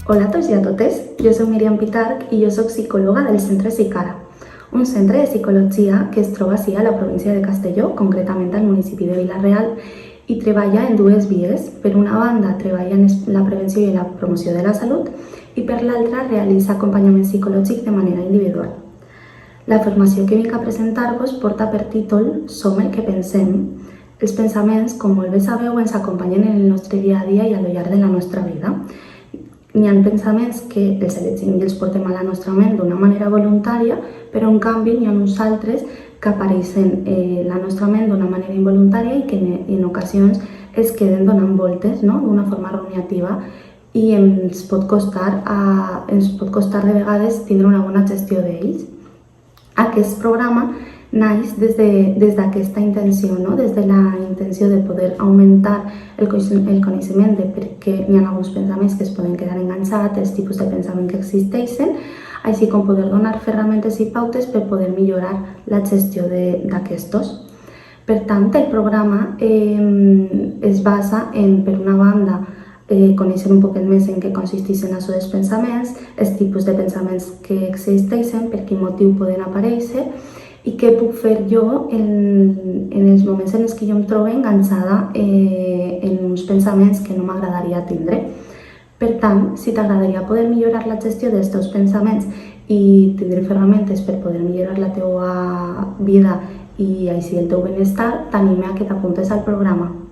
Hola a tots i a totes, jo soc Míriam Pitarch i jo soc psicòloga del Centre Psicara, un centre de psicologia que es troba a la província de Castelló, concretament al municipi de Vila-real, i treballa en dues vies. Per una banda, treballa en la prevenció i la promoció de la salut i per l'altra, realitza acompanyament psicològic de manera individual. La formació que vinc a presentar-vos porta per títol Som el que pensem. Els pensaments, com molt bé sabeu, ens acompanyen en el nostre dia a dia i al llarg de la nostra vida. N'hi ha pensaments que els elegim i els portem a la nostra ment d'una manera voluntària, però en canvi n'hi ha uns altres que apareixen a la nostra ment d'una manera involuntària i que en ocasions es queden donant voltes d'una forma rumiativa i ens pot costar de vegades tindre una bona gestió d'ells. Aquest programa naix des d'aquesta intenció, des de la intenció de poder augmentar el coneixement de per què n'hi ha alguns pensaments que es poden quedar enganxats, els tipus de pensament que existeixen, així com poder donar ferramentes i pautes per poder millorar la gestió d'aquestos. Per tant, el programa es basa en, per una banda, conèixer un poquet més en què consisteixen els seus pensaments, els tipus de pensaments que existeixen, per quin motiu poden aparèixer i què puc fer jo en els moments en els que jo em trobo enganxada en uns pensaments que no m'agradaria tindre. Per tant, si t'agradaria poder millorar la gestió dels teus pensaments i tindre ferramentes per poder millorar la teua vida i així el teu benestar, t'anime a que t'apuntes al programa.